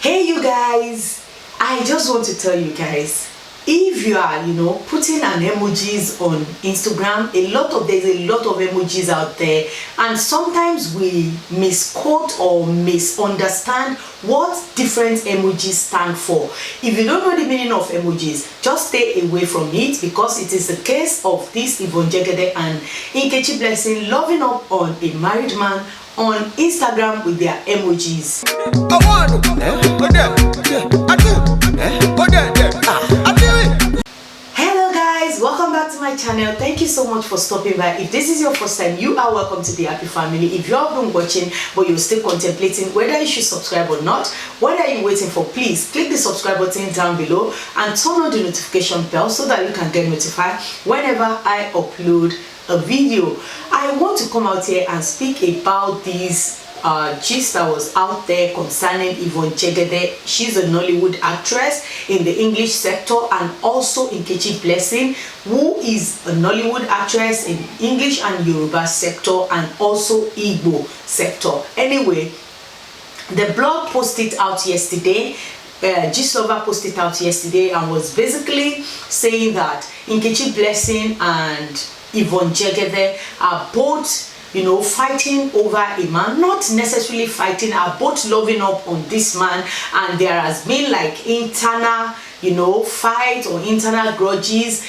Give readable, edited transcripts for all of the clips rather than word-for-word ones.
Hey you guys, I just want to tell you guys, if you are putting an emojis on Instagram, there's a lot of emojis out there, and sometimes we misquote or misunderstand what different emojis stand for. If you don't know the meaning of emojis, just stay away from it, because it is the case of this Yvonne Jegede and Nkechi Blessing loving up on a married man on Instagram with their emojis. Hello guys, welcome back to my channel. Thank you so much for stopping by. If this is your first time, you are welcome to the happy family. If you have been watching but you're still contemplating whether you should subscribe or not, what are you waiting for? Please click the subscribe button down below and turn on the notification bell so that you can get notified whenever I upload a video. I want to come out here and speak about this gist that was out there concerning Yvonne Jegede. She's a Nollywood actress in the English sector, and also Nkechi Blessing, who is a Nollywood actress in English and Yoruba sector, and also Igbo sector. Anyway, the blog posted out yesterday. Gist Lover posted out yesterday and was basically saying that Nkechi Blessing and Yvonne Jegede are both fighting over a man, not necessarily fighting, are both loving up on this man, and there has been like internal fight or internal grudges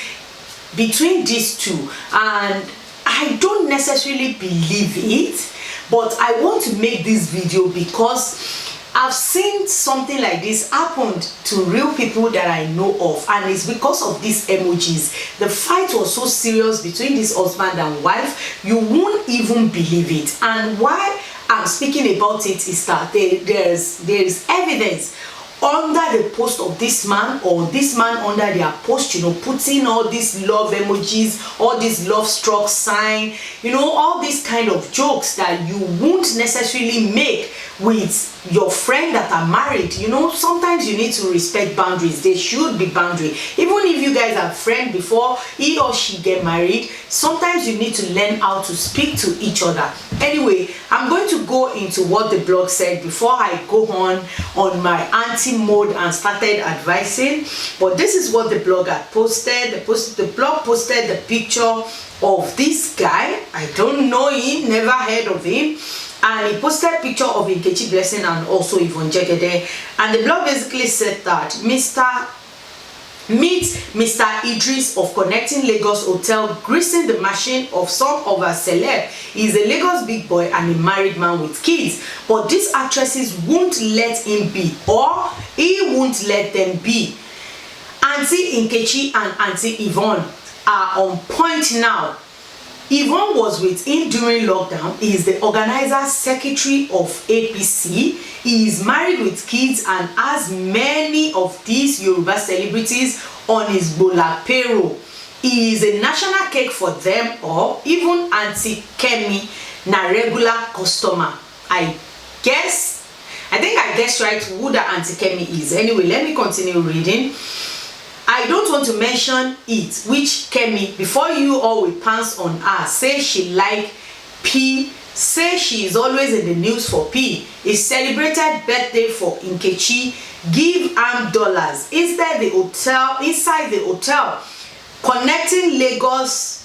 between these two, and I don't necessarily believe it, but I want to make this video because I've seen something like this happen to real people that I know of, and it's because of these emojis. The fight was so serious between this husband and wife, you won't even believe it. And why I'm speaking about it is that there is evidence under the post of this man, or this man under their post, putting all these love emojis, all these love struck sign, all these kind of jokes that you won't necessarily make with your friend that are married. Sometimes you need to respect boundaries. There should be boundary. Even if you guys are friends before he or she get married, sometimes you need to learn how to speak to each other. Anyway, I'm going to go into what the blog said before I go on my anti mode and started advising. But this is what the blog had posted. The blog posted the picture of this guy. I don't know him, never heard of him. And he posted a picture of Nkechi Blessing and also Yvonne Jegede. And the blog basically said that meet Mr. Idris of Connecting Lagos Hotel greasing the machine of some of our celeb. He's a Lagos big boy and a married man with kids. But these actresses won't let him be, or he won't let them be. Auntie Nkechi and Auntie Yvonne are on point now. Yvonne was with him during lockdown. He is the organizer secretary of APC. He is married with kids and has many of these Yoruba celebrities on his Bola payroll. He is a national cake for them, or even Auntie Kemi, na regular customer. I think I guessed right who the Auntie Kemi is. Anyway, let me continue reading. I don't want to mention it, which Kemi, before you all will pants on her, say she like P, say she is always in the news for P. A celebrated birthday for Nkechi, give am dollars inside the hotel. Connecting Lagos,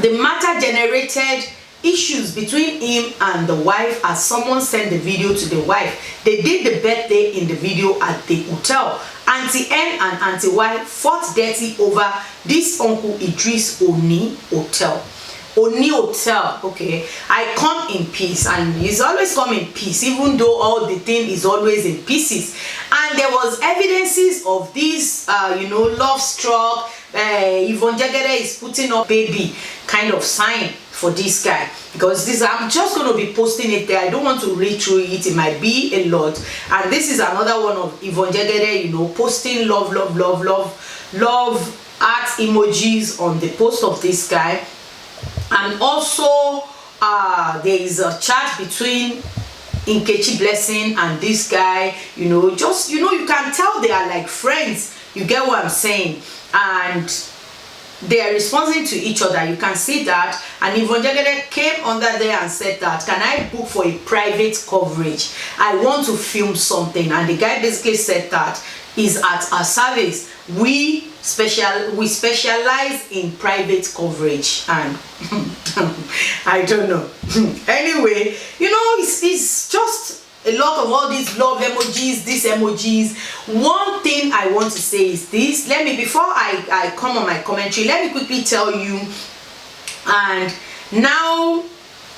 the matter generated issues between him and the wife, as someone sent the video to the wife. They did the birthday in the video at the hotel. Auntie N and Auntie Y fought dirty over this Uncle Idris Oni Hotel. Oni Hotel, okay. I come in peace, and he's always come in peace, even though all the thing is always in pieces. And there was evidences of this, love struck. Yvonne Jegede is putting up baby kind of sign for this guy, because this, I'm just going to be posting it there. I don't want to read through it. It might be a lot. And this is another one of Yvonne Jegede, posting love art emojis on the post of this guy. And also there is a chat between Nkechi Blessing and this guy. You can tell they are like friends. You get what I'm saying? And they are responding to each other. You can see that. And Yvonne Jegede came under there and said that, can I book for a private coverage? I want to film something. And the guy basically said that is at our service. We specialize in private coverage. And I don't know. Anyway, you know, it's just a lot of all these love emojis, these emojis. One thing I want to say is this. Let me, before I come on my commentary, let me quickly tell you. And now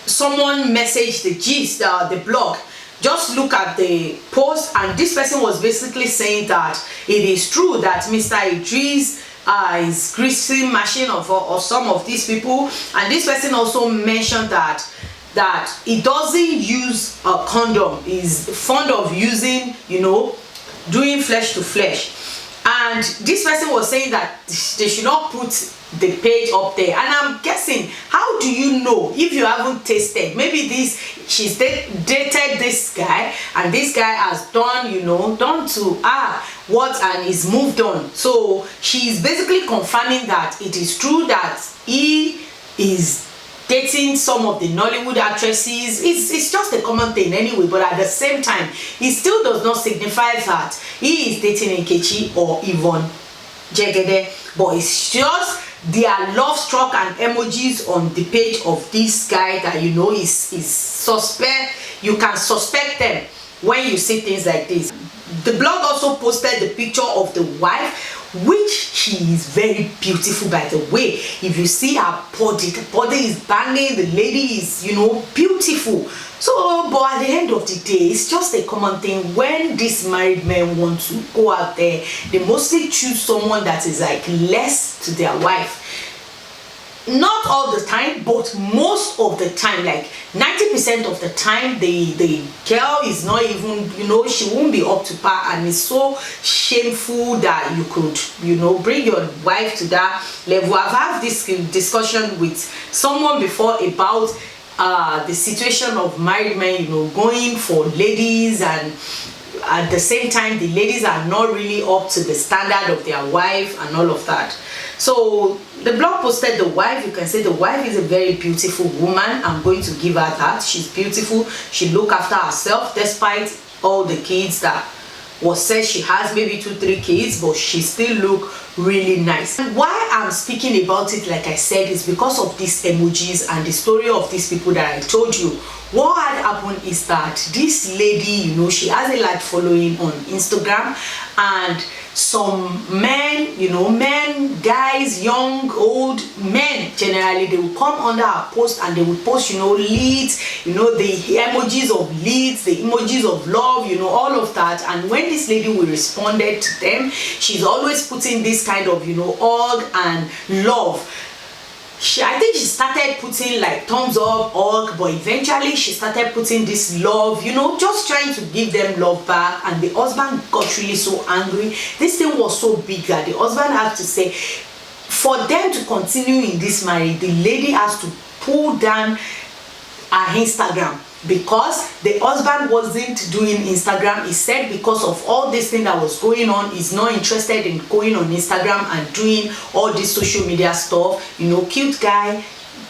someone messaged the gist, the blog. Just look at the post, and this person was basically saying that it is true that Mr. Idris is greasing machine or some of these people. And this person also mentioned that he doesn't use a condom. He's fond of using, you know, doing flesh to flesh. And this person was saying that they should not put the page up there. And I'm guessing, how do you know if you haven't tasted? Maybe she's dated this guy, and this guy has done, you know, done to what, and is moved on. So she's basically confirming that it is true that he is dating some of the Nollywood actresses. It's just a common thing anyway, but at the same time, it still does not signify that he is dating Nkechi or Yvonne Jegede, but it's just their love struck and emojis on the page of this guy that, you know, is suspect. You can suspect them when you see things like this. The blog also posted the picture of the wife, which she is very beautiful, by the way. If you see her body, the body is banging, the lady is, you know, beautiful. So, but at the end of the day, it's just a common thing. When these married men want to go out there, they mostly choose someone that is like less to their wife. Not all the time, but most of the time, like 90% of the time, the girl is not even, you know, she won't be up to par, and it's so shameful that you could, you know, bring your wife to that level. I've had this discussion with someone before about the situation of married men, you know, going for ladies, and at the same time the ladies are not really up to the standard of their wife and all of that. So the blog posted the wife. You can say the wife is a very beautiful woman. I'm going to give her that. She's beautiful. She look after herself despite all the kids that was said she has, maybe 2-3 kids, but she still look really nice. And why I'm speaking about it, like I said, is because of these emojis and the story of these people that I told you. What had happened is that this lady, you know, she has a large following on Instagram, and some men, you know, men, guys, young, old men generally, they will come under her post and they will post, you know, leads, you know, the emojis of leads, the emojis of love, you know, all of that. And when this lady will responded to them, she's always putting this kind of, you know, hug and love. I think she started putting like thumbs up, hug, but eventually she started putting this love, you know, just trying to give them love back. And the husband got really so angry. This thing was so big that the husband had to say, for them to continue in this marriage, the lady has to pull down her Instagram, because the husband wasn't doing Instagram. He said because of all this thing that was going on, he's not interested in going on Instagram and doing all this social media stuff. You know, cute guy,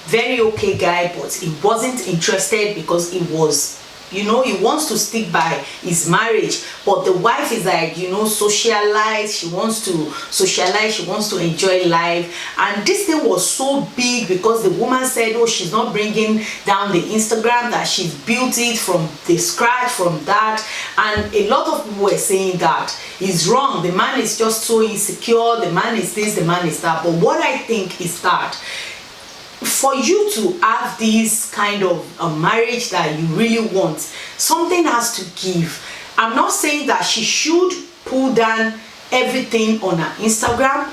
very okay guy, but he wasn't interested because he was, you know, he wants to stick by his marriage. But the wife is like, you know, socialize. She wants to socialize. She wants to enjoy life. And this thing was so big because the woman said, oh, she's not bringing down the Instagram, that she's built it from the scratch, from that. And a lot of people were saying that is wrong. The man is just so insecure. The man is this, the man is that. But what I think is that for you to have this kind of a marriage that you really want, something has to give. I'm not saying that she should pull down everything on her Instagram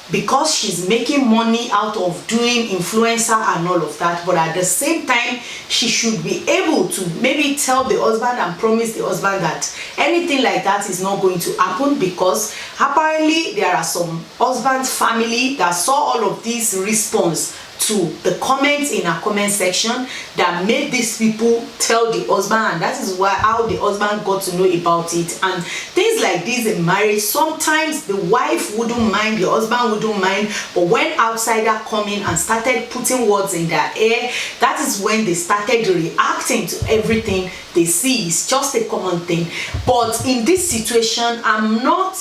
because she's making money out of doing influencer and all of that, but at the same time she should be able to maybe tell the husband and promise the husband that anything like that is not going to happen, because apparently there are some husband's family that saw all of this response to the comments in our comment section that made these people tell the husband, and that is why how the husband got to know about it. And things like this in marriage, sometimes the wife wouldn't mind, the husband wouldn't mind, but when outsider come in and started putting words in their ear, that is when they started reacting to everything they see. It's just a common thing. But in this situation, I'm not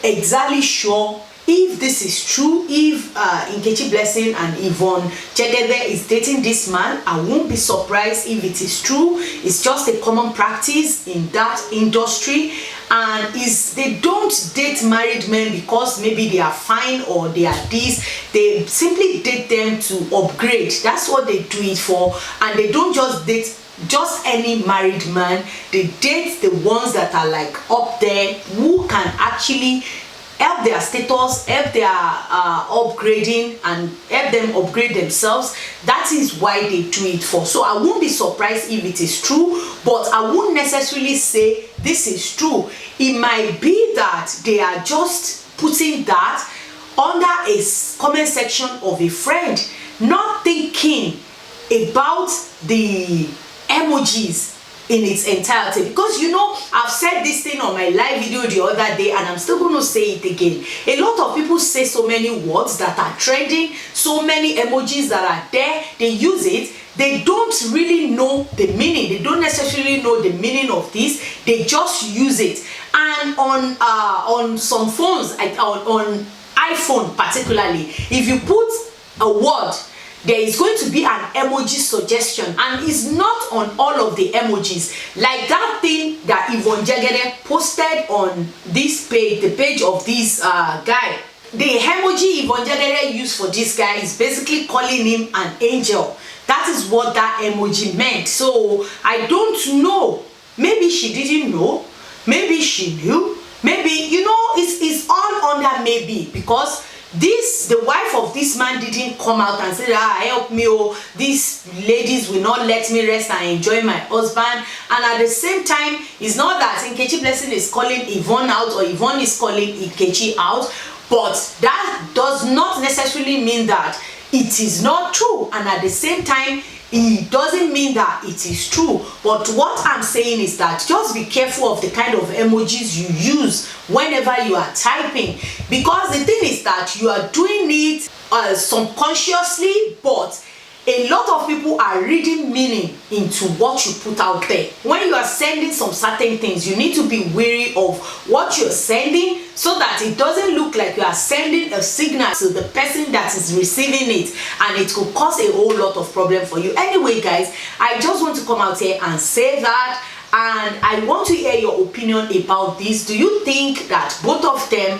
exactly sure if this is true. If Nkechi Blessing and Yvonne Jegede is dating this man, I won't be surprised if it is true. It's just a common practice in that industry, and they don't date married men because maybe they are fine or they are this. They simply date them to upgrade. That's what they do it for. And they don't just date just any married man. They date the ones that are like up there, who can actually help their status, help their upgrading, and help them upgrade themselves. That is why they do it for. So I won't be surprised if it is true, but I won't necessarily say this is true. It might be that they are just putting that under a comment section of a friend, not thinking about the emojis in its entirety. Because you know, I've said this thing on my live video the other day, and I'm still going to say it again. A lot of people say so many words that are trending, so many emojis that are there, they use it, they don't really know the meaning. They don't necessarily know the meaning of this, they just use it. And on some phones, on iPhone particularly, if you put a word, there is going to be an emoji suggestion, and it's not on all of the emojis. Like that thing that Yvonne Jegede posted on this page, the page of this guy. The emoji Yvonne Jegede used for this guy is basically calling him an angel. That is what that emoji meant. So I don't know. Maybe she didn't know. Maybe she knew. Maybe, you know, it's all under maybe, because the wife of this man didn't come out and say, help me, oh, these ladies will not let me rest and enjoy my husband. And at the same time, it's not that Nkechi Blessing is calling Yvonne out or Yvonne is calling Nkechi out, but that does not necessarily mean that it is not true. And at the same time, it doesn't mean that it is true. But what I'm saying is that just be careful of the kind of emojis you use whenever you are typing, because the thing is that you are doing it subconsciously, but a lot of people are reading meaning into what you put out there. When you are sending some certain things, you need to be wary of what you're sending, so that it doesn't look like you are sending a signal to the person that is receiving it, and it could cause a whole lot of problem for you. Anyway guys, I just want to come out here and say that, and I want to hear your opinion about this. Do you think that both of them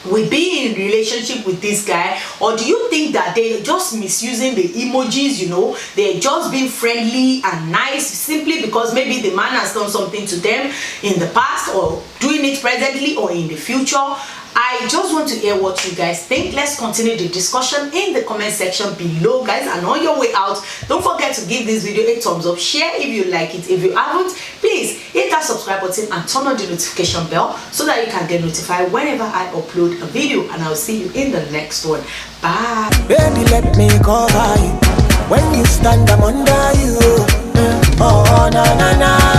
will be in relationship with this guy, or do you think that they're just misusing the emojis? You know, they're just being friendly and nice simply because maybe the man has done something to them in the past, or doing it presently or in the future? I just want to hear what you guys think. Let's continue the discussion in the comment section below, guys. And on your way out, don't forget to give this video a thumbs up, share if you like it. If you haven't, please hit that subscribe button and turn on the notification bell so that you can get notified whenever I upload a video. And I'll see you in the next one. Bye. Baby, let me cover you. When you stand, I'm under you. Oh, na na na.